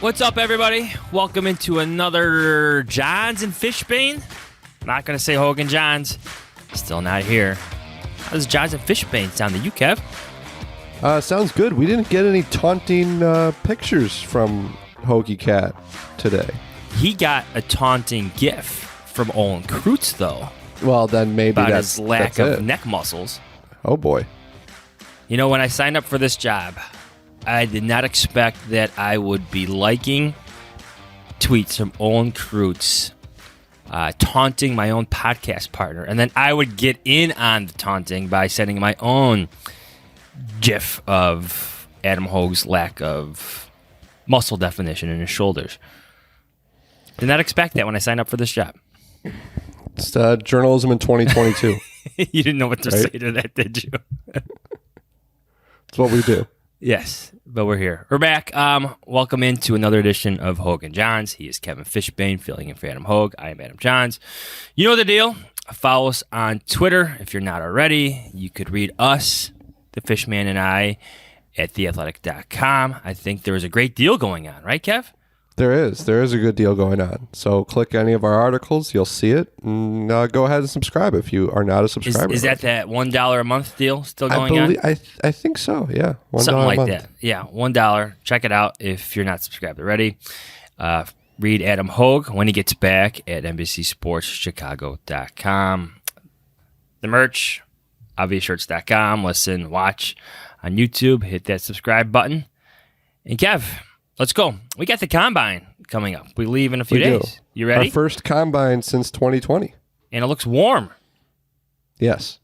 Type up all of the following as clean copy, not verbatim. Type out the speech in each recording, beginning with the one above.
What's up, everybody? Welcome into another Jahns and Fishbain. Not going to say Hoge and Jahns. Still not here. How's Jahns and Fishbain sound to you, Kev? Sounds good. We didn't get any taunting pictures from Hoagie Cat today. He got a taunting gif from Olin Kreutz, though. Well, then maybe about that's his lack of it. neck muscles. Oh, boy. You know, when I signed up for this job, I did not expect that I would be liking tweets from Olin Kreutz taunting my own podcast partner. And then I would get in on the taunting by sending my own gif of Adam Hoge's lack of muscle definition in his shoulders. Did not expect that when I signed up for this job. It's journalism in 2022. You didn't know what to say to that, did you? It's what we do. Yes, but we're here. We're back. Welcome into another edition of Hoge and Jahns. He is Kevin Fishbain, filling in for Adam Hoge. I am Adam Jahns. You know the deal. Follow us on Twitter if you're not already. You could read us, the Fishman and I, at theathletic.com. I think there is a great deal going on, right, Kev? There is a good deal going on. So click any of our articles, you'll see it, and go ahead and subscribe if you are not a subscriber. Is that $1 a month deal still going on? I think so, yeah. Something like that. Yeah, $1. Check it out if you're not subscribed already. Read Adam Hoge when he gets back at NBCSportsChicago.com. The merch, obviousshirts.com. Listen, watch on YouTube. Hit that subscribe button. And Kev, let's go. We got the Combine coming up. We leave in a few days. You ready? Our first Combine since 2020. And it looks warm. Yes.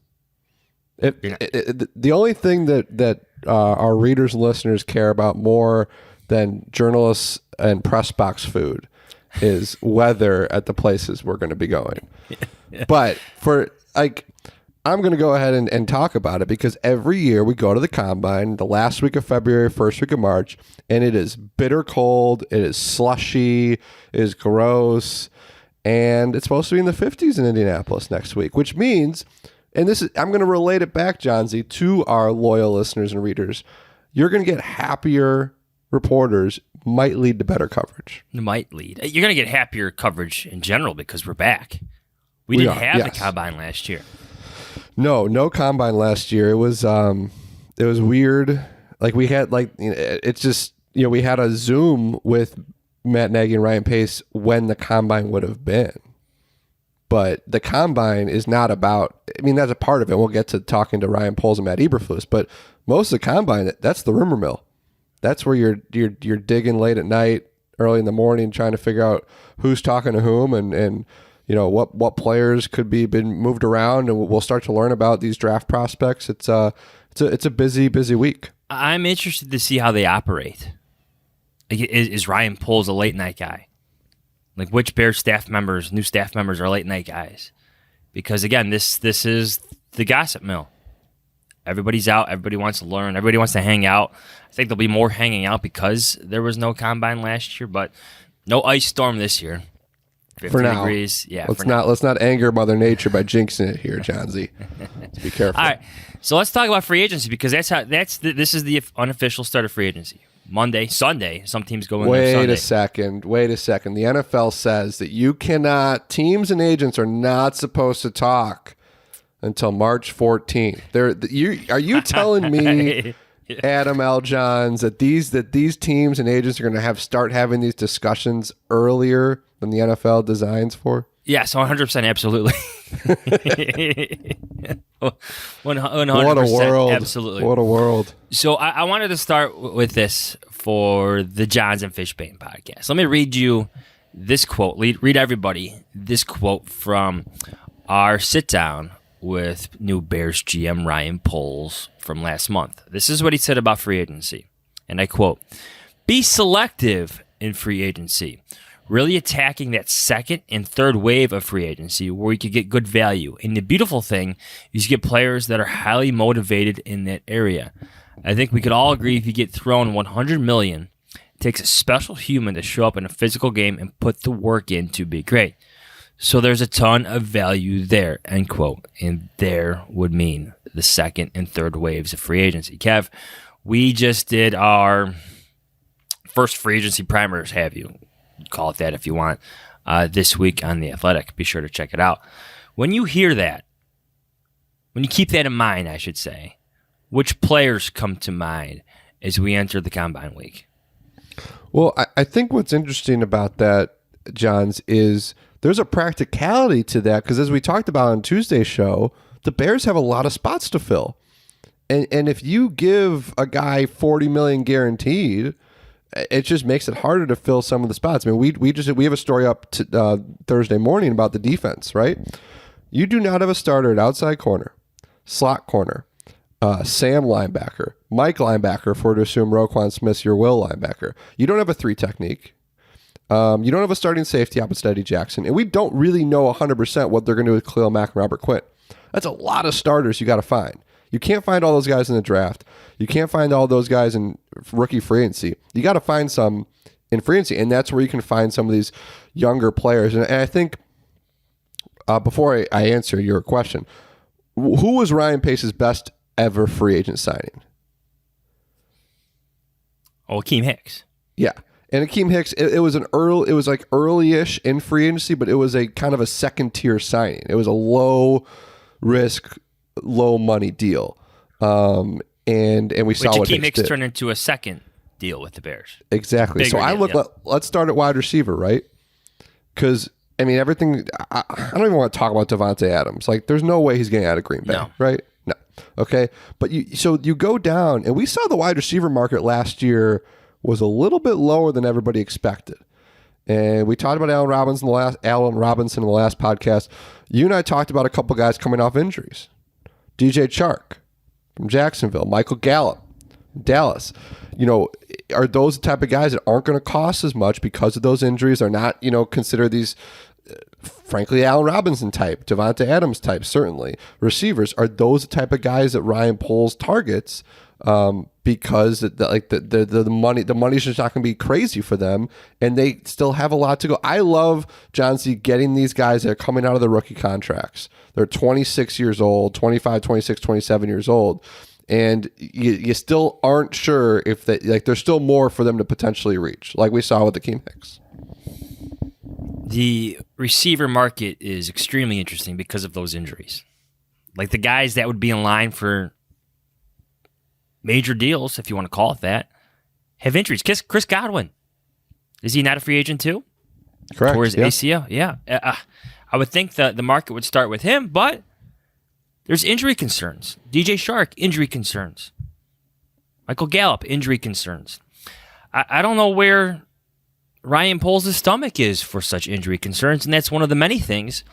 The only thing that our readers and listeners care about more than journalists and press box food is weather at the places we're going to be going. Yeah. But I'm going to go ahead and talk about it because every year we go to the Combine the last week of February, first week of March, and it is bitter cold, it is slushy, it is gross, and it's supposed to be in the 50s in Indianapolis next week, which means, and I'm going to relate it back, Johnsy, to our loyal listeners and readers, you're going to get happier reporters, might lead to better coverage. Might lead. You're going to get happier coverage in general because we're back. We didn't have the Combine last year. No Combine last year. It was weird. Like we had it's just, we had a Zoom with Matt Nagy and Ryan Pace when the Combine would have been. But the Combine is not about, that's a part of it. We'll get to talking to Ryan Poles and Matt Eberflus, but most of the Combine, that's the rumor mill. That's where you're digging late at night, early in the morning, trying to figure out who's talking to whom and what players could be been moved around, and we'll start to learn about these draft prospects. It's a busy week. I'm interested to see how they operate. Is Ryan Poles a late night guy? Like which Bears new staff members are late night guys? Because again, this is the gossip mill. Everybody's out. Everybody wants to learn. Everybody wants to hang out. I think there'll be more hanging out because there was no Combine last year, but no ice storm this year. 50 for now. Degrees. Yeah. Let's not anger Mother Nature by jinxing it here, Johnsy. Let's be careful. All right. So let's talk about free agency because this is the unofficial start of free agency. Monday, Sunday, some teams go in there Sunday. Wait a second. The NFL says that teams and agents are not supposed to talk until March 14th. Are you telling me, Adam L. Jahns, that these teams and agents are going to start having these discussions earlier than the NFL designs for? Yes, 100%, absolutely. 100%, what a world. Absolutely. What a world. So I wanted to start with this for the Jahns and Fishbain podcast. Let me read you this quote. Read everybody this quote from our sit-down with new Bears GM Ryan Poles from last month. This is what he said about free agency, and I quote, "Be selective in free agency. Really attacking that second and third wave of free agency where you could get good value. And the beautiful thing is you get players that are highly motivated in that area. I think we could all agree if you get thrown $100 million, it takes a special human to show up in a physical game and put the work in to be great. So there's a ton of value there," end quote. And there would mean the second and third waves of free agency. Kev, we just did our first free agency primers have you. Call it that if you want. This week on The Athletic. Be sure to check it out. When you hear that, when you keep that in mind, I should say, which players come to mind as we enter the Combine week? Well, I think what's interesting about that, Jahns, is there's a practicality to that because as we talked about on Tuesday's show, the Bears have a lot of spots to fill. And if you give a guy $40 million guaranteed, it just makes it harder to fill some of the spots. I mean, we have a story up Thursday morning about the defense, right? You do not have a starter at outside corner, slot corner, Sam linebacker, Mike linebacker, if we're to assume Roquan Smith's your will linebacker. You don't have a 3 technique. You don't have a starting safety opposite Eddie Jackson. And we don't really know 100% what they're going to do with Khalil Mack and Robert Quinn. That's a lot of starters you got to find. You can't find all those guys in the draft. You can't find all those guys in rookie free agency. You got to find some in free agency, and that's where you can find some of these younger players. And I think before I answer your question, who was Ryan Pace's best ever free agent signing? Oh, Akeem Hicks. Yeah. And Akeem Hicks, it was like early-ish in free agency, but it was a kind of a second-tier signing. It was a low-risk, low-money deal. And we saw what Akeem Hicks turned into a second deal with the Bears. Exactly. So let's start at wide receiver, right? Because, I mean, everything, I don't even want to talk about Davante Adams. Like, there's no way he's getting out of Green Bay, right? No. Okay. But you go down, and we saw the wide receiver market last year was a little bit lower than everybody expected. And we talked about Allen Robinson in the last podcast. You and I talked about a couple guys coming off injuries. DJ Chark from Jacksonville, Michael Gallup, Dallas. Are those the type of guys that aren't going to cost as much because of those injuries? Are not, considered these, frankly, Allen Robinson type, Davante Adams type, certainly. Receivers, are those the type of guys that Ryan Poles targets? Because the money's just not going to be crazy for them, and they still have a lot to go. I love John C. getting these guys that are coming out of the rookie contracts. They're 26 years old, 25, 26, 27 years old, and you still aren't sure if there's still more for them to potentially reach, like we saw with Akeem Hicks. The receiver market is extremely interesting because of those injuries. Like the guys that would be in line for major deals, if you want to call it that, have injuries. Chris Godwin, is he not a free agent too? Correct. Or his ACL? Yeah. I would think that the market would start with him, but there's injury concerns. DJ Chark, injury concerns. Michael Gallup, injury concerns. I don't know where Ryan Poles' stomach is for such injury concerns, and that's one of the many things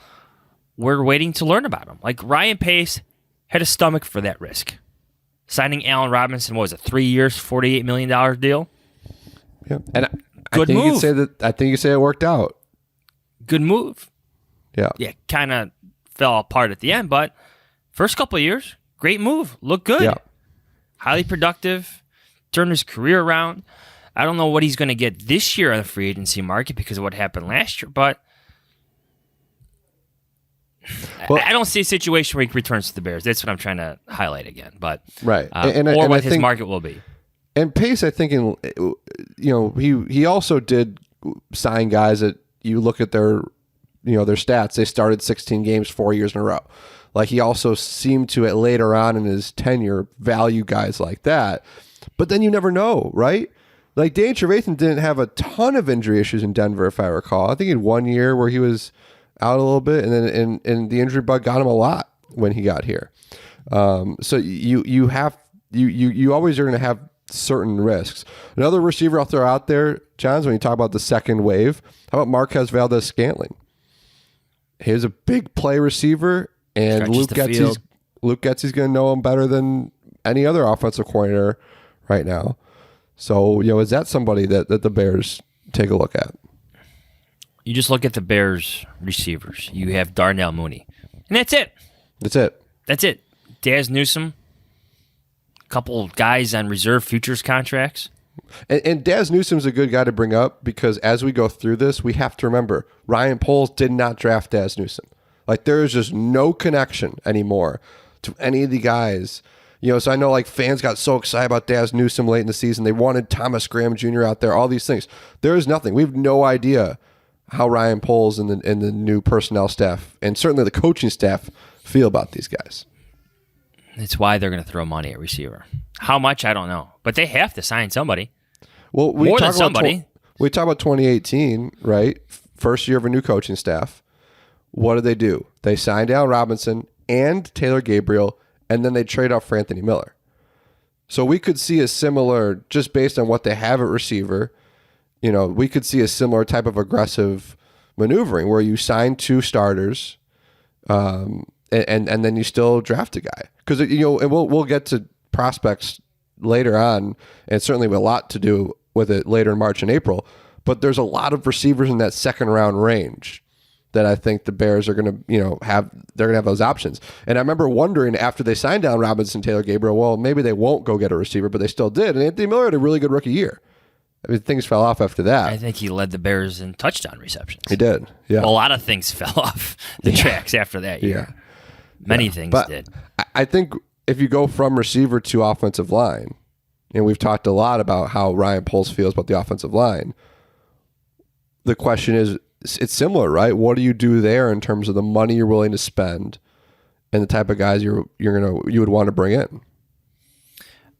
we're waiting to learn about him. Like Ryan Pace had a stomach for that risk. Signing Allen Robinson was a 3 years, $48 million deal. Yeah, and I think move. You could say that. I think you say it worked out. Good move. Yeah. Yeah, kind of fell apart at the end, but first couple of years, great move. Looked good. Yeah. Highly productive. Turned his career around. I don't know what he's going to get this year on the free agency market because of what happened last year, but I don't see a situation where he returns to the Bears. That's what I'm trying to highlight again. But right, or what his market will be. And Pace, I think, he also did sign guys that you look at their stats. They started 16 games 4 years in a row. Like he also seemed to later on in his tenure value guys like that. But then you never know, right? Like Dan Trevathan didn't have a ton of injury issues in Denver, if I recall. I think he had 1 year where he was out a little bit, and then and the injury bug got him a lot when he got here. So you always are going to have certain risks. Another receiver I'll throw out there, Jahns, when you talk about the second wave, how about Marquez Valdez-Scantling? He's a big play receiver, and Luke Getsy's going to know him better than any other offensive coordinator right now. So, is that somebody that the Bears take a look at? You just look at the Bears receivers. You have Darnell Mooney. And that's it. That's it. Daz Newsome, a couple guys on reserve futures contracts. And Daz Newsome's a good guy to bring up because as we go through this, we have to remember Ryan Poles did not draft Daz Newsome. Like there is just no connection anymore to any of the guys. So I know like fans got so excited about Daz Newsome late in the season. They wanted Thomas Graham Jr. out there, all these things. There is nothing. We have no idea how Ryan Poles and the new personnel staff, and certainly the coaching staff, feel about these guys. It's why they're going to throw money at receiver. How much, I don't know. But they have to sign somebody. Well, more than somebody. We talk about 2018, right? First year of a new coaching staff. What did they do? They signed Allen Robinson and Taylor Gabriel, and then they trade off for Anthony Miller. So we could see a similar, just based on what they have at receiver, we could see a similar type of aggressive maneuvering where you sign 2 starters, and then you still draft a guy. Because and we'll get to prospects later on, and certainly a lot to do with it later in March and April. But there's a lot of receivers in that second round range that I think the Bears are going to have. They're going to have those options. And I remember wondering after they signed down Robinson, Taylor Gabriel, well, maybe they won't go get a receiver, but they still did. And Anthony Miller had a really good rookie year. I mean, things fell off after that. I think he led the Bears in touchdown receptions. He did, yeah. A lot of things fell off the tracks after that year. Yeah. Many things did. I think if you go from receiver to offensive line, and we've talked a lot about how Ryan Poles feels about the offensive line, the question is, it's similar, right? What do you do there in terms of the money you're willing to spend and the type of guys you would want to bring in?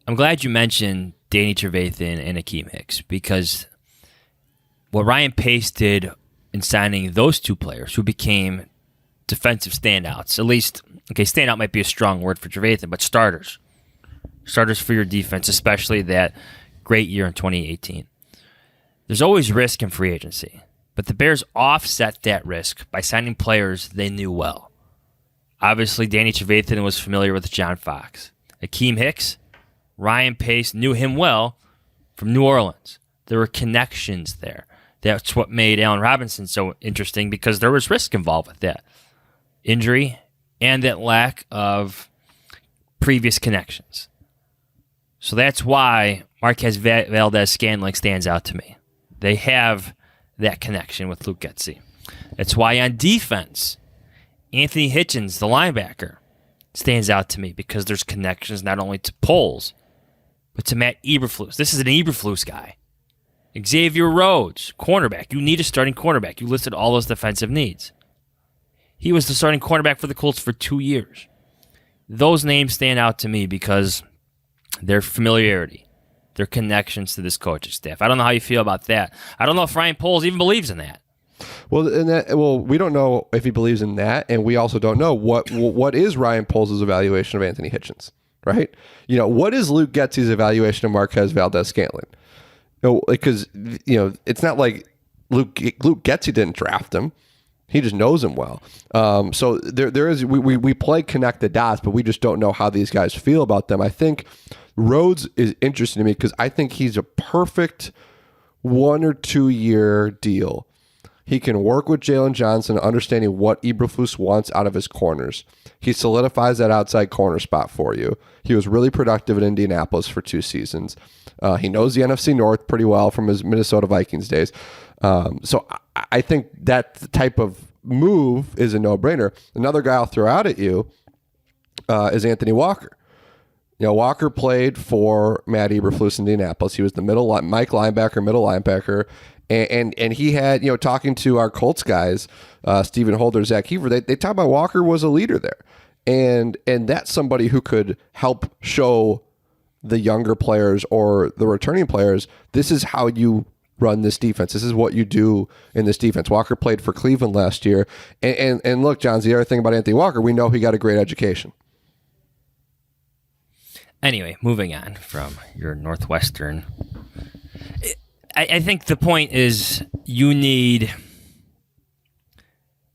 I'm glad you mentioned Danny Trevathan and Akeem Hicks, because what Ryan Pace did in signing those 2 players who became defensive standouts, at least, standout might be a strong word for Trevathan, but starters for your defense, especially that great year in 2018. There's always risk in free agency, but the Bears offset that risk by signing players they knew well. Obviously, Danny Trevathan was familiar with John Fox. Akeem Hicks, Ryan Pace knew him well from New Orleans. There were connections there. That's what made Allen Robinson so interesting, because there was risk involved with that. Injury and that lack of previous connections. So that's why Marquez Valdez-Scantling stands out to me. They have that connection with Luke Getsy. That's why on defense, Anthony Hitchens, the linebacker, stands out to me, because there's connections not only to Poles, but to Matt Eberflus. This is an Eberflus guy. Xavier Rhodes, cornerback. You need a starting cornerback. You listed all those defensive needs. He was the starting cornerback for the Colts for 2 years. Those names stand out to me because their familiarity, their connections to this coaching staff. I don't know how you feel about that. I don't know if Ryan Poles even believes in that. Well, we don't know if he believes in that, and we also don't know what is Ryan Poles' evaluation of Anthony Hitchens, right? What is Luke Getsy's evaluation of Marquez Valdez-Scantling? Because it's not like Luke Getsy didn't draft him. He just knows him well. So there is we play connect the dots, but we just don't know how these guys feel about them. I think Rhodes is interesting to me because I think he's a perfect 1 or 2 year deal. He can work with Jalen Johnson, understanding what Eberflus wants out of his corners. He solidifies that outside corner spot for you. He was really productive in Indianapolis for 2 seasons. He knows the NFC North pretty well from his Minnesota Vikings days. So I think that type of move is a no-brainer. Another guy I'll throw out at you is Anthony Walker. Walker played for Matt Eberflus in Indianapolis. He was the middle linebacker, and he had, talking to our Colts guys, Stephen Holder, Zach Heaver, they talk about Walker was a leader there. And that's somebody who could help show the younger players or the returning players, this is how you run this defense. This is what you do in this defense. Walker played for Cleveland last year. And look, Johns, the other thing about Anthony Walker, we know he got a great education. Anyway, moving on from your Northwestern. I think the point is you need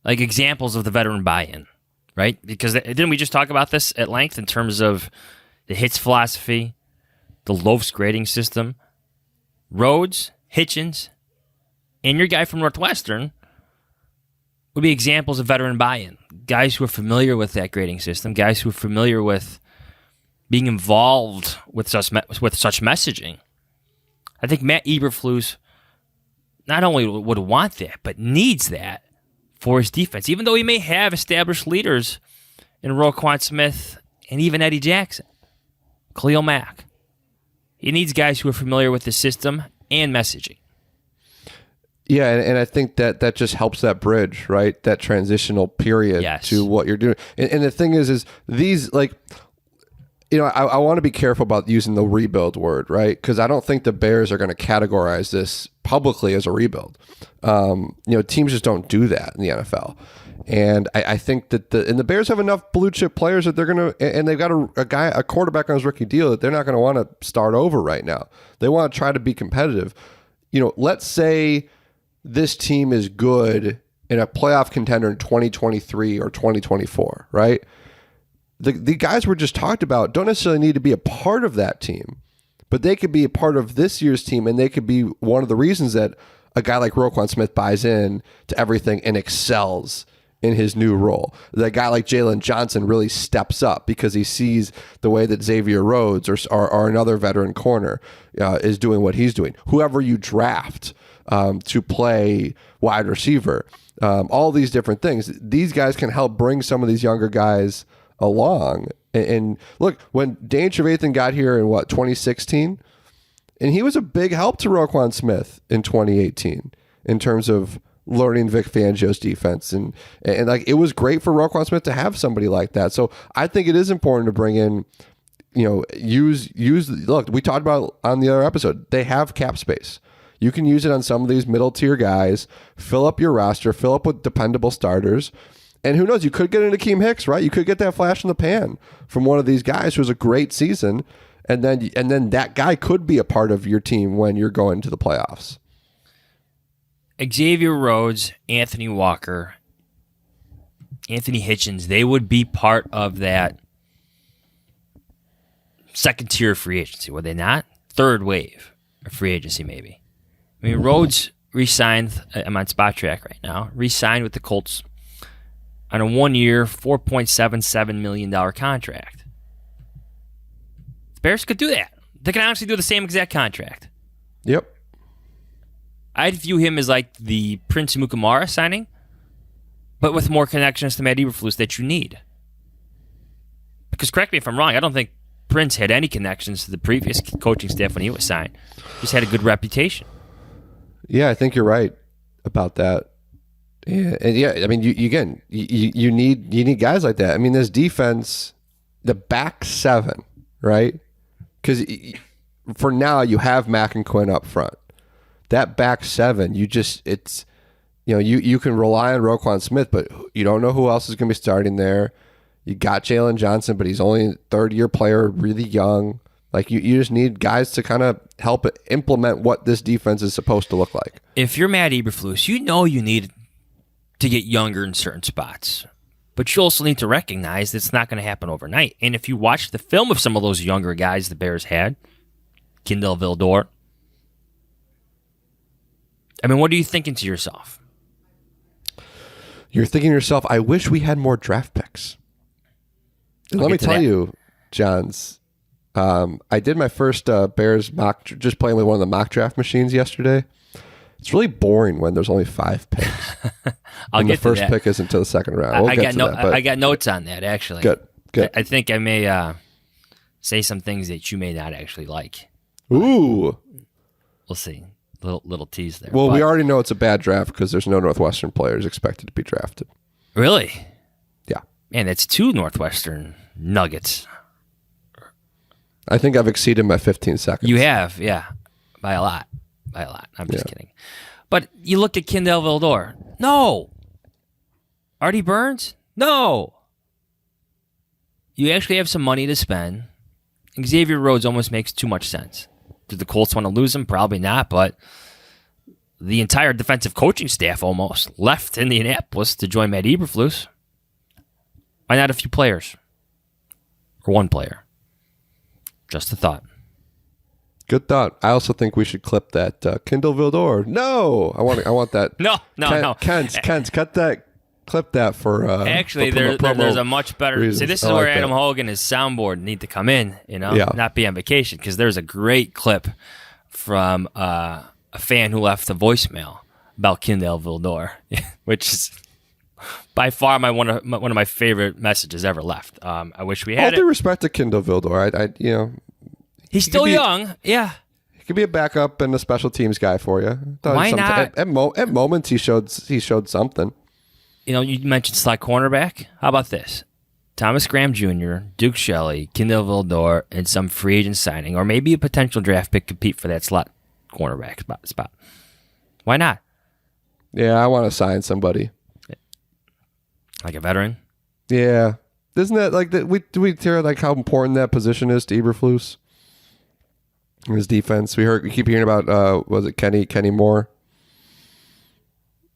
examples of the veteran buy-in, right? Because didn't we just talk about this at length in terms of the hits philosophy, the Loaf's grading system? Rhodes, Hitchens, and your guy from Northwestern would be examples of veteran buy-in. Guys who are familiar with that grading system, guys who are familiar with being involved with such messaging. I think Matt Eberflus not only would want that, but needs that for his defense, even though he may have established leaders in Roquan Smith and even Eddie Jackson. Khalil Mack. He needs guys who are familiar with the system and messaging. Yeah, and I think that just helps that bridge, right? That transitional period to what you're doing. And the thing is these, like, you know, I want to be careful about using the rebuild word, right? Because I don't think the Bears are going to categorize this publicly as a rebuild. You know, teams just don't do that in the NFL. And I think that the Bears have enough blue chip players that they're going to, and they've got a quarterback on his rookie deal that they're not going to want to start over right now. They want to try to be competitive. You know, let's say this team is good in a playoff contender in 2023 or 2024, right? The guys we just talked about don't necessarily need to be a part of that team, but they could be a part of this year's team, and they could be one of the reasons that a guy like Roquan Smith buys in to everything and excels in his new role. That guy like Jalen Johnson really steps up because he sees the way that Xavier Rhodes or another veteran corner is doing what he's doing. Whoever you draft to play wide receiver, all these different things, these guys can help bring some of these younger guys along. And look, when Dane Trevathan got here in 2016, and he was a big help to Roquan Smith in 2018 in terms of learning Vic Fangio's defense, and like, it was great for Roquan Smith to have somebody like that. So I think it is important to bring in, you know, use. Look, we talked about on the other episode, they have cap space. You can use it on some of these middle tier guys, fill up your roster, fill up with dependable starters. And who knows, you could get into Akeem Hicks, right? You could get that flash in the pan from one of these guys who has a great season, and then that guy could be a part of your team when you're going to the playoffs. Xavier Rhodes, Anthony Walker, Anthony Hitchens, they would be part of that second tier free agency, would they not? Third wave of free agency, maybe. I mean, Rhodes re-signed, I'm on Spot Track right now, re-signed with the Colts on a 1-year, $4.77 million contract. The Bears could do that. They can honestly do the same exact contract. Yep. I'd view him as like the Prince Mukamara signing, but with more connections to Matt Eberflus that you need. Because correct me if I'm wrong, I don't think Prince had any connections to the previous coaching staff when he was signed. Just had a good reputation. Yeah, I think you're right about that. And yeah, I mean, you need guys like that. I mean, this defense, the back seven, right? Because for now you have Mack and Quinn up front. That back seven, you can rely on Roquan Smith, but you don't know who else is going to be starting there. You got Jalen Johnson, but he's only a third-year player, really young. Like, you just need guys to kind of help implement what this defense is supposed to look like. If you're Matt Eberflus, you know you need to get younger in certain spots. But you also need to recognize that it's not going to happen overnight. And if you watch the film of some of those younger guys the Bears had, Kindle Vildor, I mean, what are you thinking to yourself? You're thinking to yourself, I wish we had more draft picks. Let me tell you, Johns, I did my first Bears mock, just playing with one of the mock draft machines yesterday. It's really boring when there's only 5 picks. I'll get the first pick isn't until the second round. I got notes on that, actually. Good. I think I may say some things that you may not actually like. Ooh. We'll see. Little tease there. Well, we already know it's a bad draft because there's no Northwestern players expected to be drafted. Really? Yeah. Man, that's 2 Northwestern Nuggets. I think I've exceeded my 15 seconds. You have, yeah. By a lot. I'm just kidding. But you look at Kindle Vildor. No. Artie Burns? No. You actually have some money to spend. Xavier Rhodes almost makes too much sense. Do the Colts want to lose him? Probably not, but the entire defensive coaching staff almost left Indianapolis to join Matt Eberflus. Why not a few players? Or one player? Just a thought. Good thought. I also think we should clip that Kindle Vildor. No, I want that. No. Kent, cut that. Clip that for. Actually, there's a much better. Reasons. See, this is where Adam Hoge and his soundboard need to come in. Not be on vacation, because there's a great clip from a fan who left a voicemail about Kindle Vildor, which is by far one of my favorite messages ever left. I wish we had all due respect to Kindle Vildor, He's still young. Yeah. He could be a backup and a special teams guy for you. Why not? At moments, he showed something. You know, you mentioned slot cornerback. How about this? Thomas Graham Jr., Duke Shelley, Kendall Vildor, and some free agent signing, or maybe a potential draft pick compete for that slot cornerback spot. Why not? Yeah, I want to sign somebody. Like a veteran? Yeah. Isn't that like that? We hear like how important that position is to Eberflus? His defense. We keep hearing about was it Kenny Moore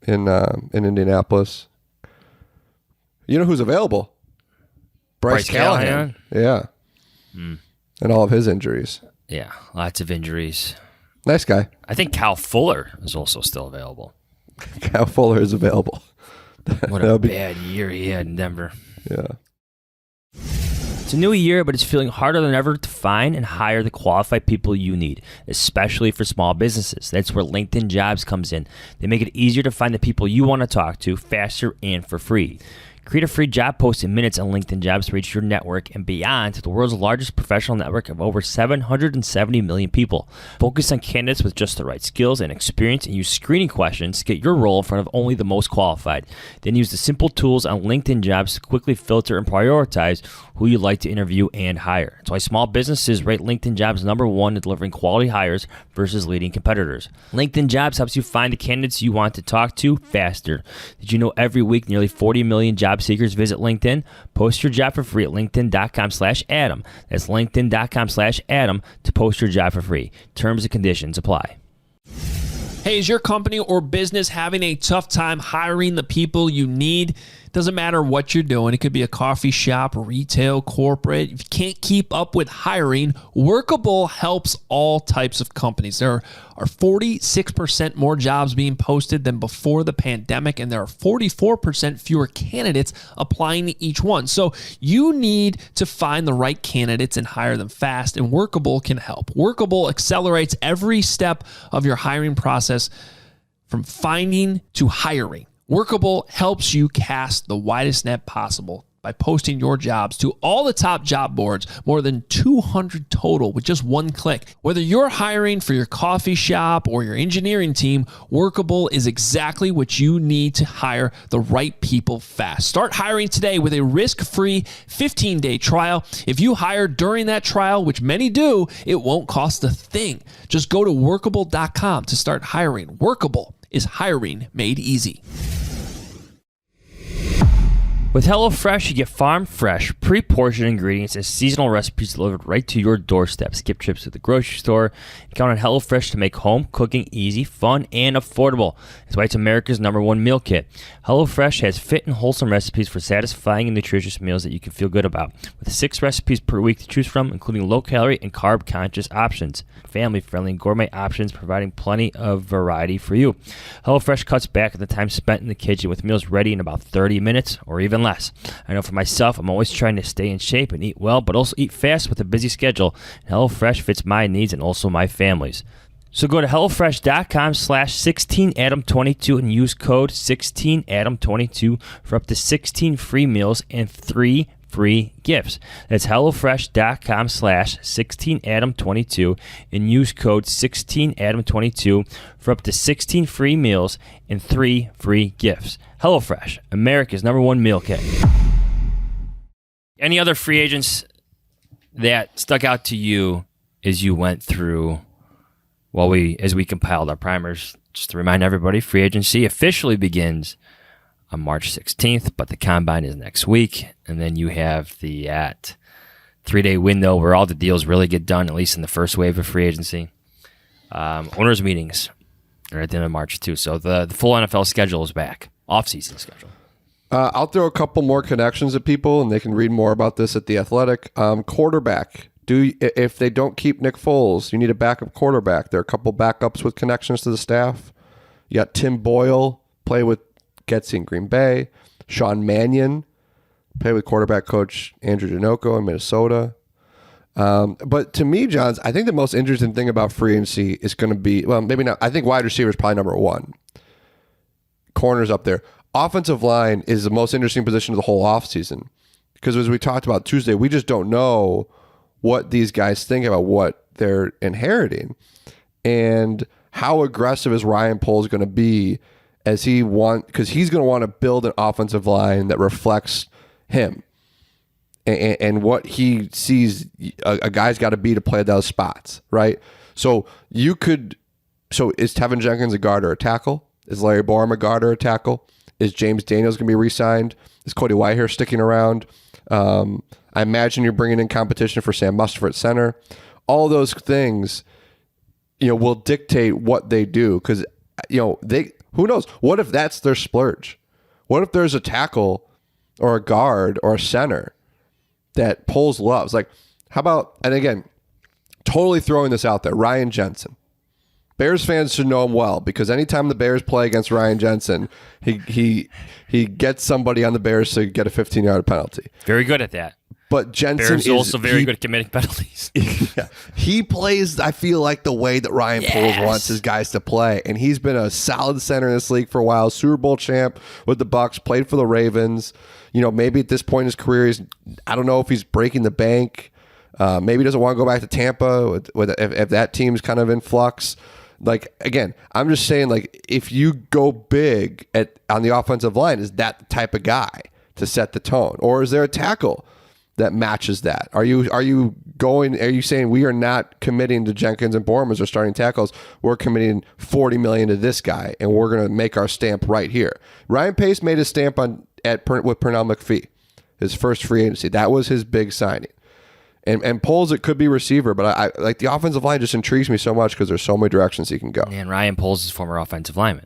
in Indianapolis. You know who's available? Bryce Callahan. Yeah. And all of his injuries. Yeah, lots of injuries. Nice guy. I think Cal Fuller is also still available. Cal Fuller is available. What a bad year he had in Denver. Yeah. It's a new year, but it's feeling harder than ever to find and hire the qualified people you need, especially for small businesses. That's where LinkedIn Jobs comes in. They make it easier to find the people you want to talk to faster and for free. Create a free job post in minutes on LinkedIn Jobs to reach your network and beyond to the world's largest professional network of over 770 million people. Focus on candidates with just the right skills and experience and use screening questions to get your role in front of only the most qualified. Then use the simple tools on LinkedIn Jobs to quickly filter and prioritize who you'd like to interview and hire. That's why small businesses rate LinkedIn Jobs #1 in delivering quality hires versus leading competitors. LinkedIn Jobs helps you find the candidates you want to talk to faster. Did you know every week nearly 40 million job seekers visit LinkedIn? Post your job for free at linkedin.com/Adam. That's linkedin.com/Adam to post your job for free. Terms and conditions apply. Hey, is your company or business having a tough time hiring the people you need? Doesn't matter what you're doing. It could be a coffee shop, retail, corporate. If you can't keep up with hiring, Workable helps all types of companies. There are 46% more jobs being posted than before the pandemic, and there are 44% fewer candidates applying to each one. So you need to find the right candidates and hire them fast, and Workable can help. Workable accelerates every step of your hiring process from finding to hiring. Workable helps you cast the widest net possible by posting your jobs to all the top job boards, more than 200 total with just one click. Whether you're hiring for your coffee shop or your engineering team, Workable is exactly what you need to hire the right people fast. Start hiring today with a risk-free 15-day trial. If you hire during that trial, which many do, it won't cost a thing. Just go to workable.com to start hiring. Workable is hiring made easy. With HelloFresh, you get farm-fresh, pre-portioned ingredients and seasonal recipes delivered right to your doorstep. Skip trips to the grocery store and count on HelloFresh to make home cooking easy, fun, and affordable. That's why it's America's #1 meal kit. HelloFresh has fit and wholesome recipes for satisfying and nutritious meals that you can feel good about. With 6 recipes per week to choose from, including low-calorie and carb-conscious options. Family-friendly and gourmet options providing plenty of variety for you. HelloFresh cuts back on the time spent in the kitchen with meals ready in about 30 minutes or even less. I know for myself, I'm always trying to stay in shape and eat well, but also eat fast with a busy schedule. HelloFresh fits my needs and also my family's. So go to HelloFresh.com/16Adam22 and use code 16Adam22 for up to 16 free meals and 3 free gifts. That's HelloFresh.com/16Adam22 and use code 16Adam22 for up to 16 free meals and 3 free gifts. HelloFresh, America's #1 meal kit. Any other free agents that stuck out to you as you went through, as we compiled our primers? Just to remind everybody, free agency officially begins on March 16th, but the combine is next week. And then you have the 3-day window where all the deals really get done, at least in the first wave of free agency. Owners' meetings are at the end of March, too. So the full NFL schedule is back, off-season schedule. I'll throw a couple more connections at people, and they can read more about this at The Athletic. Quarterback. If they don't keep Nick Foles, you need a backup quarterback. There are a couple backups with connections to the staff. You got Tim Boyle, play with Getsy in Green Bay. Sean Mannion, play with quarterback coach Andrew Dinoco in Minnesota. But to me, Johns, I think the most interesting thing about free agency is going to be, well, maybe not. I think wide receiver is probably #1. Corners up there. Offensive line is the most interesting position of the whole offseason. Because as we talked about Tuesday, we just don't know what these guys think about what they're inheriting, and how aggressive is Ryan Poles going to be because he's going to want to build an offensive line that reflects him and what he sees a guy's got to be to play those spots, right? So is Tevin Jenkins a guard or a tackle? Is Larry Borom a guard or a tackle? Is James Daniels going to be re-signed? Is Cody Whitehair sticking around? I imagine you're bringing in competition for Sam Mustipher at center. All those things, will dictate what they do because, who knows? What if that's their splurge? What if there's a tackle or a guard or a center that Poles loves? Like, how about, and again, totally throwing this out there, Ryan Jensen. Bears fans should know him well because anytime the Bears play against Ryan Jensen, he gets somebody on the Bears to get a 15-yard penalty. Very good at that. But Jensen Bears is also very good at committing penalties. Yeah, he plays, I feel like, the way that Ryan Poles wants his guys to play. And he's been a solid center in this league for a while. Super Bowl champ with the Bucs, played for the Ravens. Maybe at this point in his career, I don't know if he's breaking the bank. Maybe he doesn't want to go back to Tampa if that team's kind of in flux. Like, again, I'm just saying, like, if you go big on the offensive line, is that the type of guy to set the tone? Or is there a tackle that matches that? Are you saying we are not committing to Jenkins and Borom as our starting tackles? We're committing $40 million to this guy, and we're going to make our stamp right here. Ryan Pace made his stamp with Pernell McPhee, his first free agency. That was his big signing. And Poles, it could be receiver, but I like the offensive line just intrigues me so much because there's so many directions he can go. And Ryan Poles is former offensive lineman.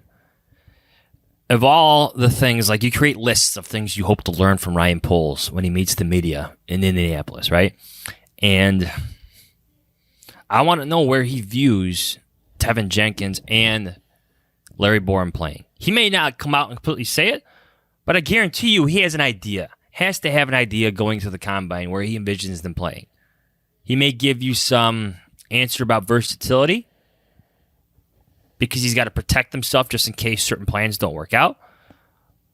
Of all the things, like, you create lists of things you hope to learn from Ryan Poles when he meets the media in Indianapolis, right? And I want to know where he views Tevin Jenkins and Larry Borom playing. He may not come out and completely say it, but I guarantee you he has an idea. Has to have an idea going to the combine where he envisions them playing. He may give you some answer about versatility because he's got to protect himself just in case certain plans don't work out.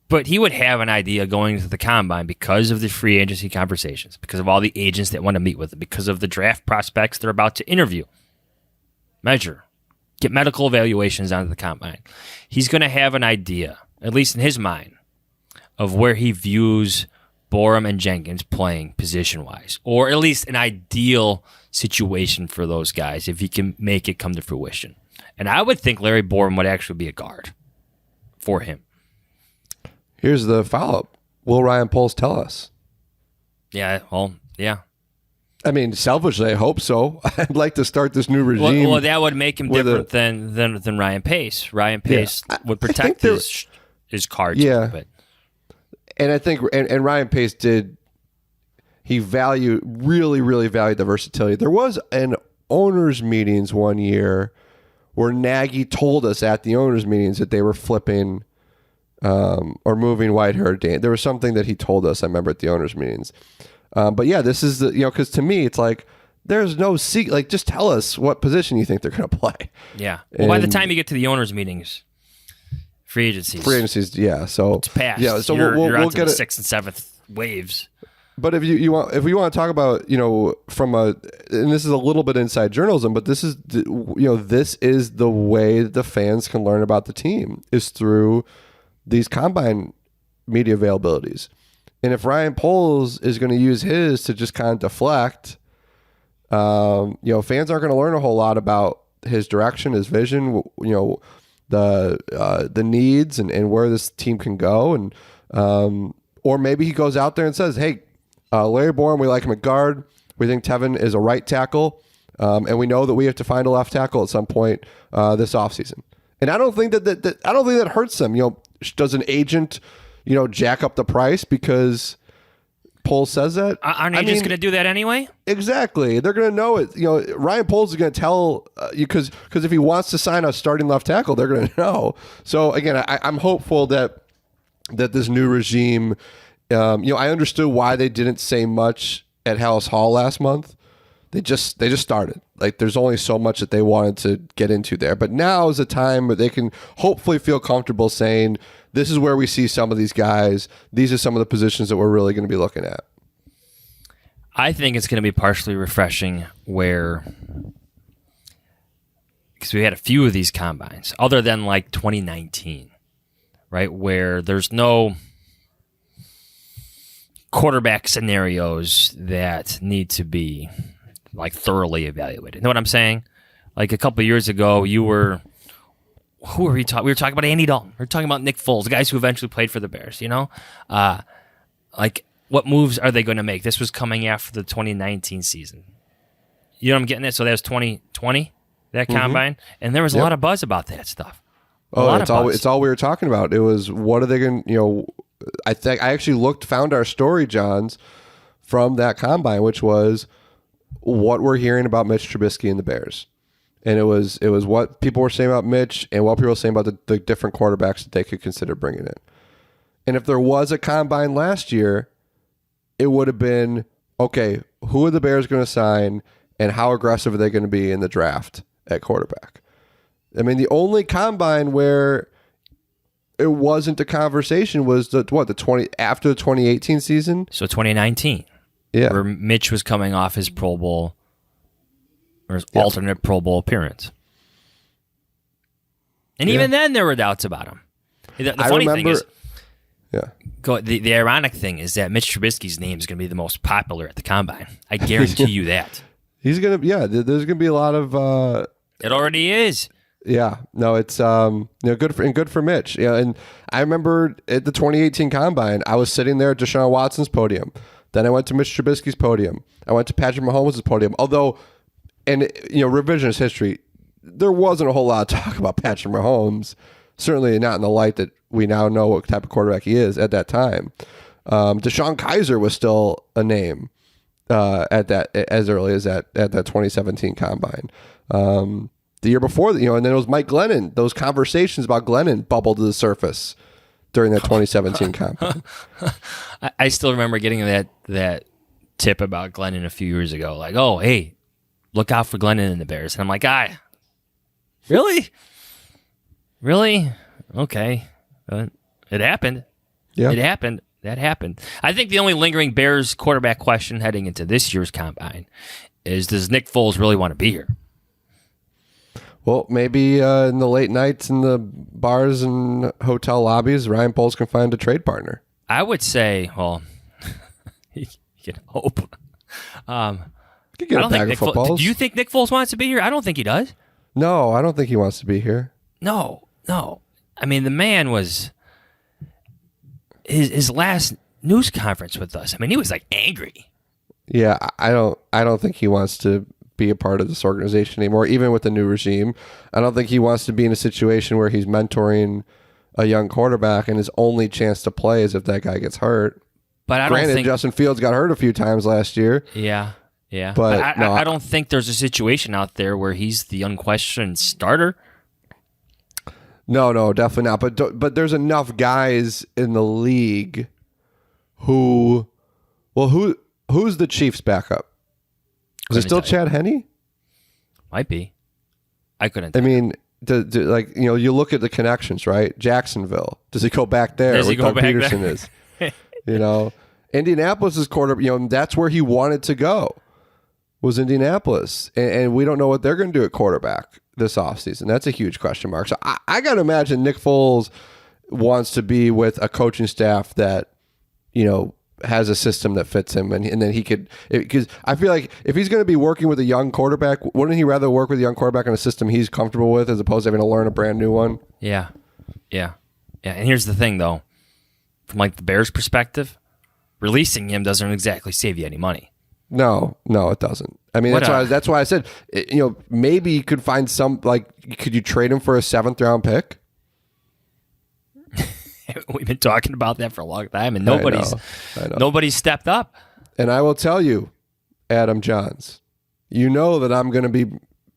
But he would have an idea going to the combine because of the free agency conversations, because of all the agents that want to meet with him, because of the draft prospects they're about to interview, measure, get medical evaluations onto the combine. He's going to have an idea, at least in his mind, of where he views Borom and Jenkins playing position-wise, or at least an ideal situation for those guys if he can make it come to fruition. And I would think Larry Borom would actually be a guard for him. Here's the follow-up. Will Ryan Poles tell us? Yeah, well, yeah. I mean, selfishly, I hope so. I'd like to start this new regime. Well, that would make him different than Ryan Pace. Ryan Pace would protect his cards. Yeah. But. And I think, and Ryan Pace really, really valued the versatility. There was an owners' meetings one year where Nagy told us at the owners' meetings that they were flipping or moving Whitehair. There was something that he told us, I remember, at the owners' meetings. But yeah, this is because to me, it's like, there's no secret. Like, just tell us what position you think they're going to play. Yeah. Well, by the time you get to the owners' meetings, free agencies, yeah. So it's past. Yeah, so we'll get the 6th and 7th waves. But if we want to talk about, from and this is a little bit inside journalism, but this is this is the way that the fans can learn about the team is through these combine media availabilities. And if Ryan Poles is going to use his to just kind of deflect, fans aren't going to learn a whole lot about his direction, his vision, the needs and where this team can go. And or maybe he goes out there and says, hey, Larry Borom, we like him at guard. We think Tevin is a right tackle. And we know that we have to find a left tackle at some point this offseason. And I don't think that hurts them. Does an agent, jack up the price because Poles says that? Aren't agents going to do that anyway? Exactly. They're going to know it. Ryan Poles is going to tell you because if he wants to sign a starting left tackle, they're going to know. So again, I'm hopeful that this new regime, I understood why they didn't say much at Hallis Hall last month. They just started. Like, there's only so much that they wanted to get into there. But now is a time where they can hopefully feel comfortable saying, this is where we see some of these guys. These are some of the positions that we're really going to be looking at. I think it's going to be partially refreshing because we had a few of these combines, other than like 2019, right, where there's no quarterback scenarios that need to be like thoroughly evaluated. You know what I'm saying? Like a couple of years ago, who were we talking? We were talking about Andy Dalton. We were talking about Nick Foles, the guys who eventually played for the Bears. Like what moves are they going to make? This was coming after the 2019 season. You know what I'm getting at? So that was 2020, that combine, and there was a lot of buzz about that stuff. It's all we were talking about. It was what are they going to, I actually found our story, Johns, from that combine, which was what we're hearing about Mitch Trubisky and the Bears. And it was what people were saying about Mitch and what people were saying about the different quarterbacks that they could consider bringing in. And if there was a combine last year, it would have been, okay, who are the Bears going to sign and how aggressive are they going to be in the draft at quarterback? I mean, the only combine where it wasn't a conversation was after the 2018 season? So 2019. Yeah. Where Mitch was coming off his Pro Bowl or his alternate Pro Bowl appearance. And even then there were doubts about him. The funny thing is, the ironic thing is that Mitch Trubisky's name is going to be the most popular at the combine. I guarantee you that. He's going to, there's going to be a lot of... it already is. Yeah, no, it's good for Mitch. Yeah, and I remember at the 2018 combine, I was sitting there at Deshaun Watson's podium. Then I went to Mitch Trubisky's podium. I went to Patrick Mahomes' podium. Although, revisionist history, there wasn't a whole lot of talk about Patrick Mahomes. Certainly not in the light that we now know what type of quarterback he is at that time. Deshaun Kaiser was still a name at that as early as at that 2017 combine. The year before, and then it was Mike Glennon. Those conversations about Glennon bubbled to the surface during that 2017 combine. I still remember getting that tip about Glennon a few years ago. Like, oh, hey, look out for Glennon and the Bears. And I'm like, really? Really? Okay. It happened. Yeah. It happened. That happened. I think the only lingering Bears quarterback question heading into this year's combine is, does Nick Foles really want to be here? Well, maybe in the late nights in the bars and hotel lobbies, Ryan Poles can find a trade partner. I would say, well, you can hope. Could get a bag of footballs. Do you think Nick Foles wants to be here? I don't think he does. No, I don't think he wants to be here. No. I mean, the man was his last news conference with us. I mean, he was like angry. Yeah, I don't think he wants to be a part of this organization anymore, even with the new regime. I don't think he wants to be in a situation where he's mentoring a young quarterback and his only chance to play is if that guy gets hurt. But I Granted, don't think Justin Fields got hurt a few times last year. Yeah. But I don't think there's a situation out there where he's the unquestioned starter. No, definitely not. But there's enough guys in the league who's the Chiefs' backup? Is it still Chad Henne? Might be. I couldn't. I mean, you look at the connections, right? Jacksonville. Does he go back there? Where Doug Peterson is. Indianapolis' quarterback. That's where he wanted to go. Was Indianapolis, and we don't know what they're going to do at quarterback this offseason. That's a huge question mark. So I got to imagine Nick Foles wants to be with a coaching staff that has a system that fits him, and then he could, because I feel like if he's going to be working with a young quarterback, wouldn't he rather work with a young quarterback in a system he's comfortable with as opposed to having to learn a brand new one? Yeah. And here's the thing, though, from like the Bears' perspective, releasing him doesn't exactly save you any money. No, it doesn't. I mean, that's why I said, maybe you could find could you trade him for a 7th round pick? We've been talking about that for a long time, and nobody's stepped up. And I will tell you, Adam Jahns, you know that I'm going to be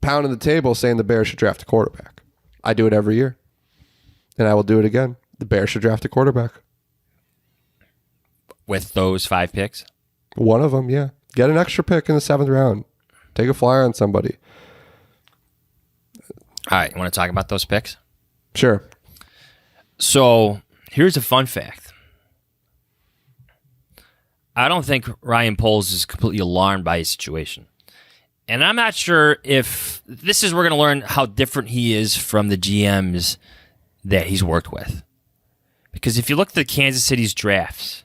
pounding the table saying the Bears should draft a quarterback. I do it every year, and I will do it again. The Bears should draft a quarterback. With those 5 picks? One of them, yeah. Get an extra pick in the 7th round. Take a flyer on somebody. All right, you want to talk about those picks? Sure. So here's a fun fact. I don't think Ryan Poles is completely alarmed by his situation. And I'm not sure if this is we're going to learn how different he is from the GMs that he's worked with. Because if you look at the Kansas City's drafts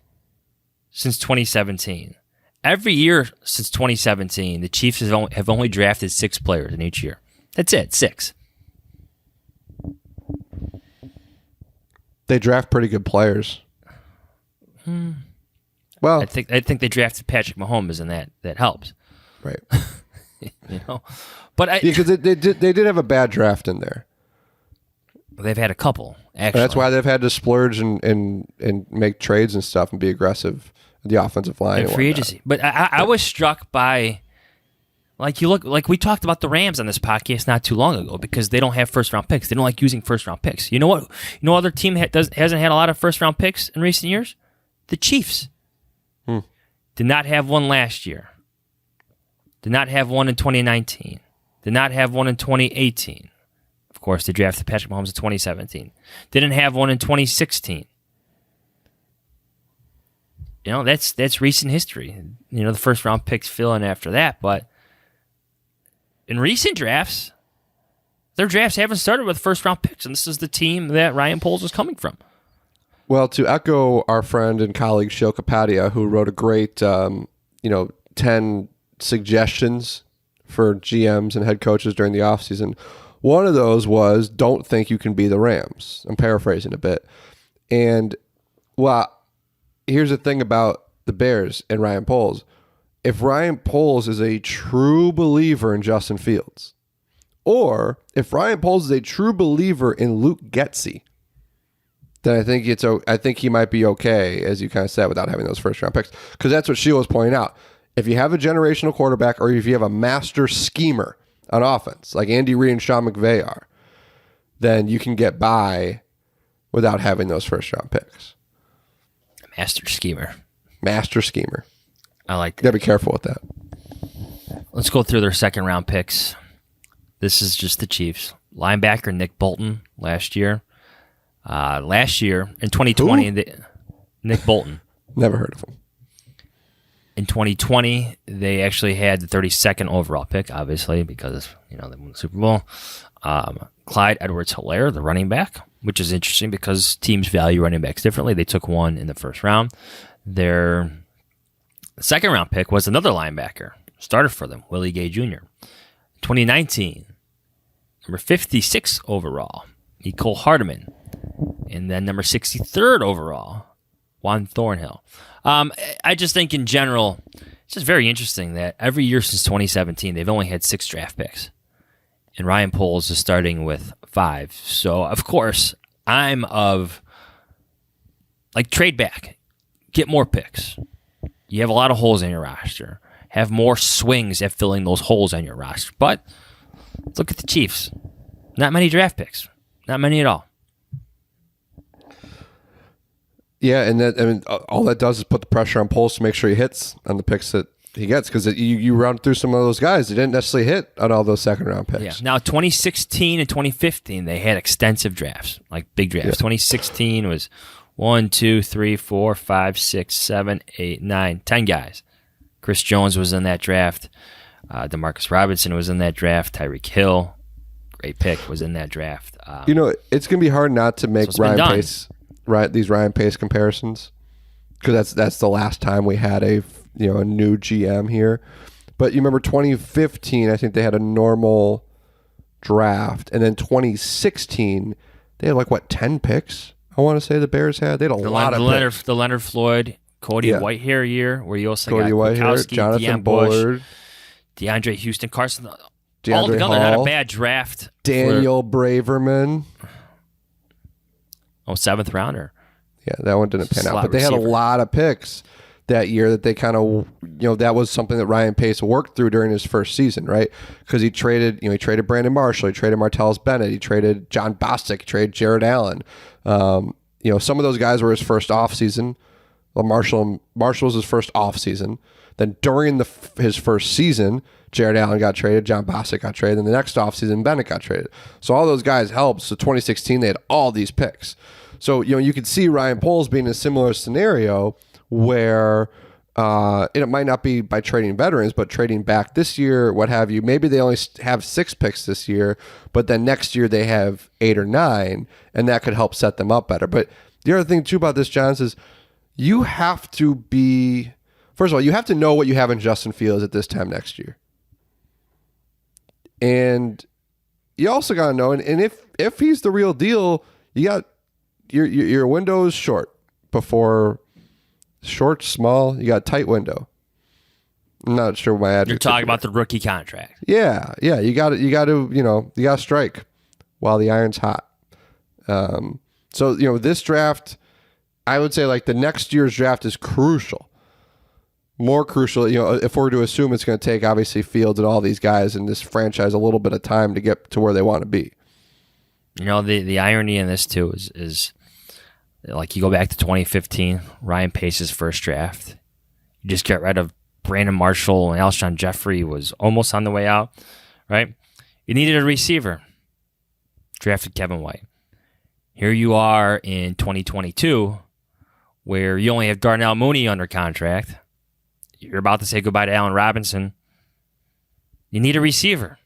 since 2017, every year since 2017, the Chiefs have only drafted 6 players in each year. That's it, 6. They draft pretty good players. Well, I think they drafted Patrick Mahomes, and that helps. Right. But because they did have a bad draft in there. They've had a couple. Actually, that's why they've had to splurge and make trades and stuff and be aggressive in the offensive line and free agency. But I was struck by, we talked about the Rams on this podcast not too long ago because they don't have first round picks. They don't like using first round picks. You know what? Other team hasn't had a lot of first round picks in recent years. The Chiefs did not have one last year. Did not have one in 2019. Did not have one in 2018. Of course, they drafted Patrick Mahomes in 2017. Didn't have one in 2016. That's recent history. The first round picks fill in after that. But in recent drafts, their drafts haven't started with first round picks, and this is the team that Ryan Poles was coming from. Well, to echo our friend and colleague Shil Kapadia, who wrote a great 10 suggestions for GMs and head coaches during the offseason. One of those was, don't think you can be the Rams. I'm paraphrasing a bit. And, here's the thing about the Bears and Ryan Poles. If Ryan Poles is a true believer in Justin Fields, or if Ryan Poles is a true believer in Luke Getsy, then I think he might be okay, as you kind of said, without having those first-round picks. Because that's what Sheila was pointing out. If you have a generational quarterback or if you have a master schemer on offense, like Andy Reid and Sean McVay are, then you can get by without having those first-round picks. Master schemer. Master schemer. I like that. You got to be careful with that. Let's go through their second-round picks. This is just the Chiefs. Linebacker Nick Bolton last year. Last year, in 2020, Nick Bolton. Never heard of him. In 2020, they actually had the 32nd overall pick, obviously, because they won the Super Bowl. Clyde Edwards-Helaire, the running back, which is interesting because teams value running backs differently. They took one in the first round. Their second-round pick was another linebacker, started for them, Willie Gay Jr. 2019, number 56 overall, Nicole Hardeman. And then number 63rd overall, Juan Thornhill. I just think in general, it's just very interesting that every year since 2017, they've only had 6 draft picks. And Ryan Poles is starting with 5. So, of course, I'm of, trade back. Get more picks. You have a lot of holes in your roster. Have more swings at filling those holes on your roster. But look at the Chiefs. Not many draft picks. Not many at all. Yeah, and all that does is put the pressure on Poles to make sure he hits on the picks that he gets, because you run through some of those guys that didn't necessarily hit on all those second-round picks. Yeah. Now, 2016 and 2015, they had extensive drafts, big drafts. Yeah. 2016 was 1, 2, 3, 4, 5, 6, 7, 8, 9, 10 guys. Chris Jones was in that draft. Demarcus Robinson was in that draft. Tyreek Hill, great pick, was in that draft. It's going to be hard not to make these Ryan Pace comparisons, because that's the last time we had a new GM here. But you remember 2015, I think they had a normal draft, and then 2016 they had 10 picks. I want to say the Bears had. They had a lot of picks. The Leonard Floyd, Cody Whitehair year, where you also Cody got Whitehair, Jonathan Bullard, DeAndre Houston, Carson. DeAndre all together, Hall, not a bad draft. Daniel Braverman. 7th rounder. Yeah, that one didn't pan out. But they receiver. had a lot of picks that year that they kind of, that was something that Ryan Pace worked through during his first season, right? Because he traded Brandon Marshall, he traded Martellus Bennett, he traded John Bostic, he traded Jared Allen. Some of those guys were his first offseason. Well, Marshall was his first offseason. Then during his first season, Jared Allen got traded, John Bostic got traded, and the next offseason, Bennett got traded. So all those guys helped. So 2016, they had all these picks. So, you could see Ryan Poles being in a similar scenario where And it might not be by trading veterans, but trading back this year, what have you. Maybe they only have 6 picks this year, but then next year they have 8 or 9, and that could help set them up better. But the other thing, too, about this, Jahns, is you have to be... First of all, you have to know what you have in Justin Fields at this time next year. And you also got to know, and if he's the real deal, you got your window is short before... Short, small, you got a tight window. I'm not sure my adjective. You're talking about the rookie contract. Yeah. You got to strike while the iron's hot. So this draft, I would say like the next year's draft is crucial. More crucial, if we're to assume it's going to take obviously Fields and all these guys in this franchise a little bit of time to get to where they want to be. The irony in this too is like you go back to 2015, Ryan Pace's first draft. You just get rid of Brandon Marshall, and Alshon Jeffrey was almost on the way out, right? You needed a receiver. Drafted Kevin White. Here you are in 2022, where you only have Darnell Mooney under contract. You're about to say goodbye to Allen Robinson. You need a receiver.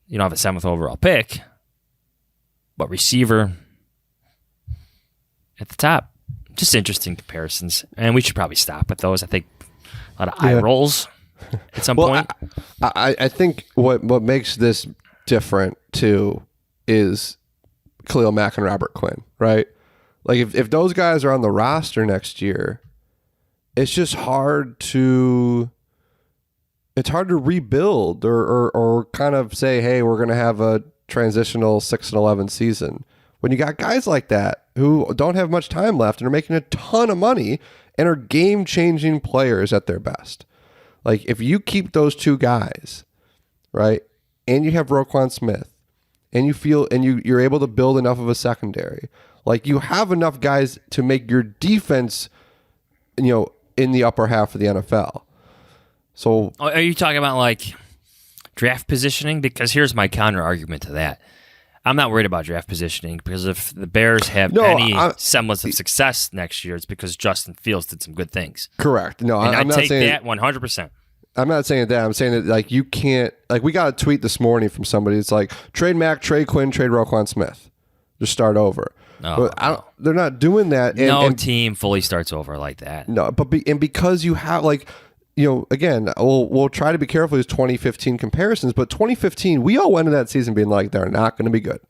You don't have a 7th overall pick, but receiver at the top. Just interesting comparisons. And we should probably stop with those. I think a lot of eye rolls at some point. I think what makes this different, too, is Khalil Mack and Robert Quinn, right? Like, if those guys are on the roster next year, it's just hard to... It's hard to rebuild or kind of say, hey, we're going to have a transitional 6-11 season. When you got guys like that who don't have much time left and are making a ton of money and are game-changing players at their best. Like, if you keep those 2 guys, right, and you have Roquan Smith, and you're able to build enough of a secondary, like, you have enough guys to make your defense, in the upper half of the NFL. So, are you talking about, like, draft positioning? Because here's my counter-argument to that. I'm not worried about draft positioning because if the Bears have any semblance of success next year, it's because Justin Fields did some good things. Correct. No, and I'm not saying that 100%. I'm not saying that. I'm saying that, like, you can't... Like, we got a tweet this morning from somebody. It's like, trade Mack, trade Quinn, trade Roquan Smith. Just start over. But they're not doing that. No team fully starts over like that. No, but because you have, like... again, we'll try to be careful with 2015 comparisons, but 2015, we all went into that season being like, they're not going to be good.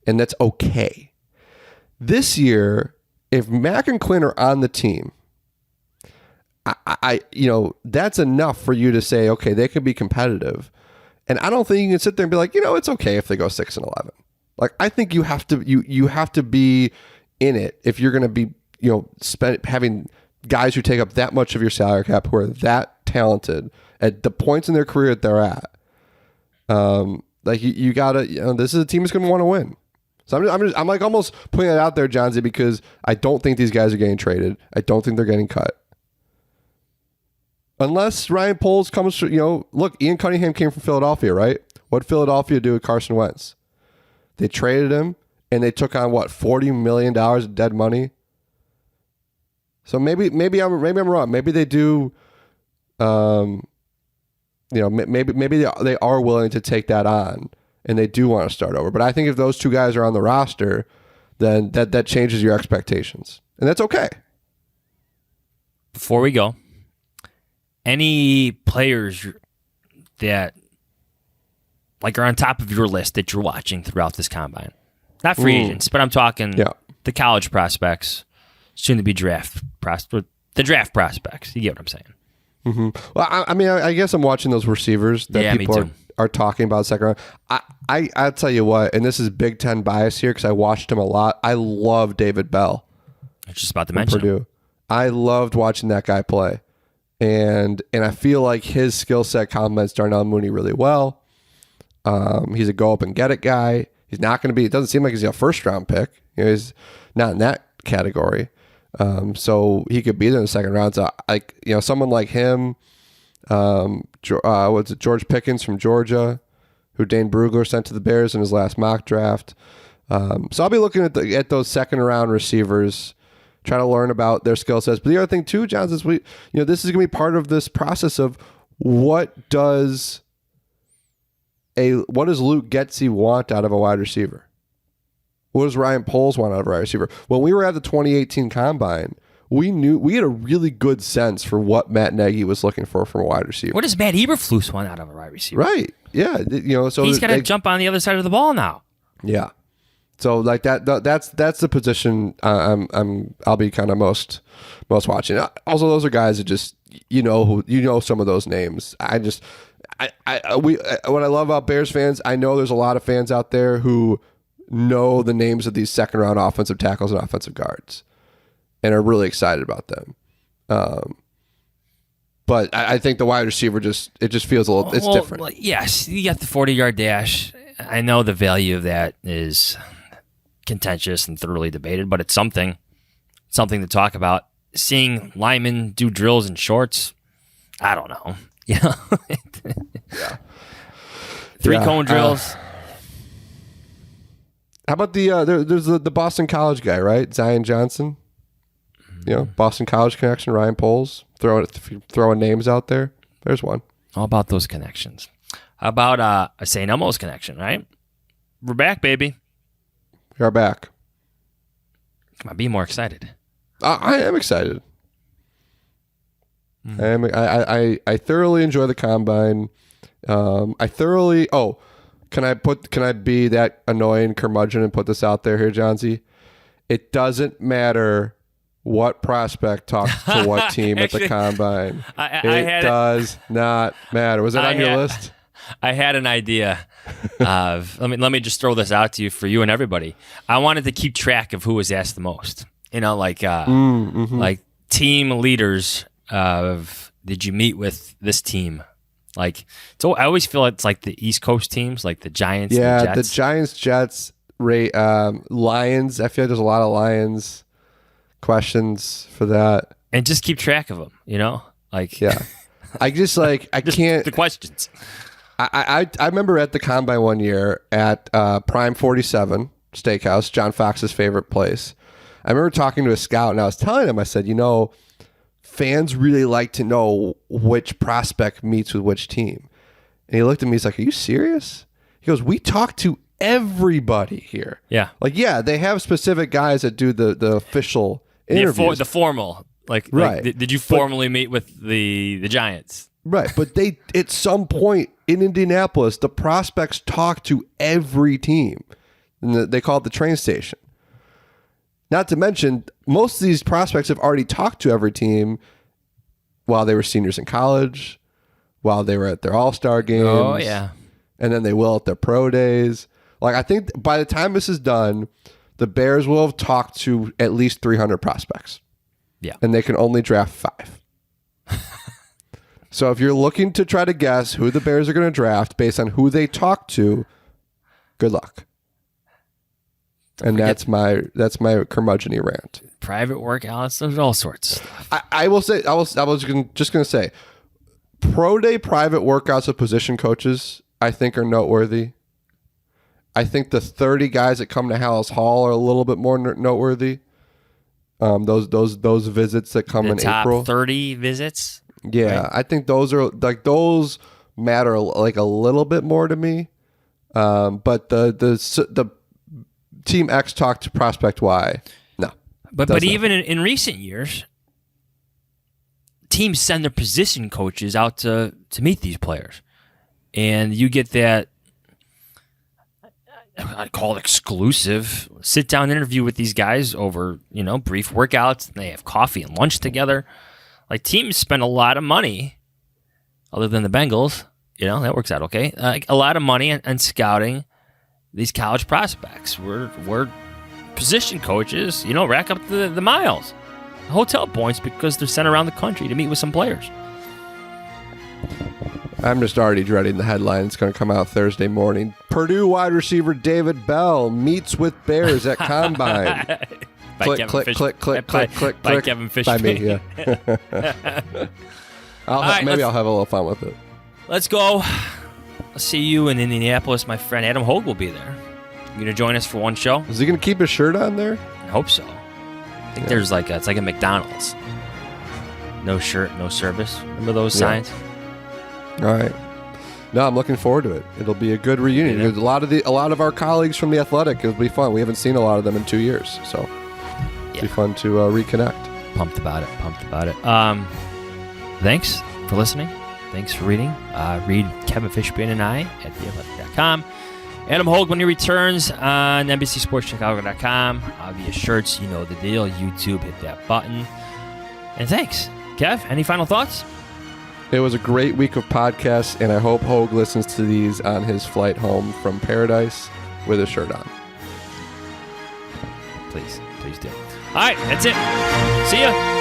And that's okay. This year, if Mack and Quinn are on the team, that's enough for you to say, okay, they could be competitive. And I don't think you can sit there and be like, it's okay if they go 6-11. Like, I think you have to be in it if you're going to be, having guys who take up that much of your salary cap who are that talented at the points in their career that they're at. Like, you gotta, this is a team that's going to want to win. So I'm like almost putting that out there, Johnsy, because I don't think these guys are getting traded. I don't think they're getting cut. Unless Ryan Poles comes through, look, Ian Cunningham came from Philadelphia, right? What did Philadelphia do with Carson Wentz? They traded him and they took on $40 million of dead money. So maybe I'm wrong. Maybe they do. Maybe they are willing to take that on, and they do want to start over. But I think if those 2 guys are on the roster, then that changes your expectations, and that's okay. Before we go, any players that are on top of your list that you're watching throughout this combine, not free agents, but I'm talking the college prospects. Soon to be the draft prospects. You get what I'm saying? Mm-hmm. Well, I guess I'm watching those receivers that people are talking about second round. I'll tell you what, and this is Big Ten bias here because I watched him a lot. I love David Bell. I was just about to mention Purdue. I loved watching that guy play, and I feel like his skill set complements Darnell Mooney really well. He's a go up and get it guy. He's not going to be. It doesn't seem like he's a first round pick. He's not in that category. So he could be there in the second round. So someone like him, George Pickens from Georgia, who Dane Brugler sent to the Bears in his last mock draft. So I'll be looking at those second round receivers try to learn about their skill sets. But the other thing too, Jahns, is this is going to be part of this process of what does Luke Getsy want out of a wide receiver? What does Ryan Poles want out of a wide receiver? When we were at the 2018 Combine, we had a really good sense for what Matt Nagy was looking for from a wide receiver. What does Matt Eberflus want out of a wide receiver? Right. Yeah. So he's got to jump on the other side of the ball now. Yeah. So like that's the position I'll be kind of most watching. Also, those are guys that just some of those names. What I love about Bears fans, I know there's a lot of fans out there who know the names of these second round offensive tackles and offensive guards, and are really excited about them. But I think the wide receiver just feels a little. It's different. Well, yes, you got the 40-yard dash. I know the value of that is contentious and thoroughly debated, but it's something to talk about. Seeing linemen do drills in shorts, I don't know. Yeah. 3 cone drills. How about there's the Boston College guy, right? Zion Johnson. Boston College connection, Ryan Poles, throwing names out there. There's one. All about those connections. How about a St. Elmo's connection, right? We're back, baby. We are back. Come on, be more excited. I am excited. I thoroughly enjoy the Combine. Can I be that annoying curmudgeon and put this out there here, Johnsy? It doesn't matter what prospect talks to what team at the Combine. It does not matter. Was that on your list? I had an idea of let me just throw this out to you for you and everybody. I wanted to keep track of who was asked the most. Like team leaders of did you meet with this team? Like, so I always feel it's like the East Coast teams, like the Giants. Yeah, the Jets. The Giants, Jets, Lions. I feel like there's a lot of Lions questions for that. And just keep track of them, Like, yeah. I just like, I just can't. The questions. I remember at the Combine one year at Prime 47 Steakhouse, John Fox's favorite place. I remember talking to a scout and I was telling him, I said, fans really like to know which prospect meets with which team. And he looked at me, he's like, are you serious? He goes, we talk to everybody here. Yeah. Like, yeah, they have specific guys that do the official interviews. The formal. Like, did you formally meet with the Giants? Right. But they, at some point in Indianapolis, the prospects talk to every team. And they call it the train station. Not to mention, most of these prospects have already talked to every team while they were seniors in college, while they were at their all-star games. Oh, yeah. And then they will at their pro days. Like, I think by the time this is done, the Bears will have talked to at least 300 prospects. Yeah. And they can only draft 5. So if you're looking to try to guess who the Bears are going to draft based on who they talk to, good luck. And that's my curmudgeon-y rant. Private workouts, there's all sorts of stuff. I will say, I was just going to say, pro day private workouts of position coaches, I think, are noteworthy. I think the 30 guys that come to Hallis Hall are a little bit more noteworthy. Those visits that come in April. Top 30 visits. Yeah, right? I think those matter like a little bit more to me. But the Team X talk to Prospect Y. No. But even in recent years, teams send their position coaches out to meet these players. And you get that, I'd call it exclusive, sit-down interview with these guys over, brief workouts. They have coffee and lunch together. Like, teams spend a lot of money, other than the Bengals, that works out okay, a lot of money on scouting these college prospects. We're position coaches, rack up the miles, hotel points, because they're sent around the country to meet with some players. I'm just already dreading the headline. It's going to come out Thursday morning. Purdue wide receiver David Bell meets with Bears at Combine. Click. By Kevin Fishbain. By me, yeah. I'll have a little fun with it. Let's go. I'll see you in Indianapolis. My friend Adam Hoge will be there. You going to join us for one show? Is he going to keep his shirt on there? I hope so. I think there's it's like a McDonald's. No shirt, no service. Remember those signs? All right. No, I'm looking forward to it. It'll be a good reunion. Yeah. A lot of our colleagues from the Athletic. It'll be fun. We haven't seen a lot of them in 2 years, so it'll be fun to reconnect. Pumped about it. Thanks for listening. Thanks for reading. Read Kevin Fishbain and I at theathletic.com. Adam Hoge when he returns on NBCSportsChicago.com. Obvious shirts, you know the deal. YouTube, hit that button. And thanks. Kev, any final thoughts? It was a great week of podcasts, and I hope Hoge listens to these on his flight home from paradise with a shirt on. Please do. All right, that's it. See ya.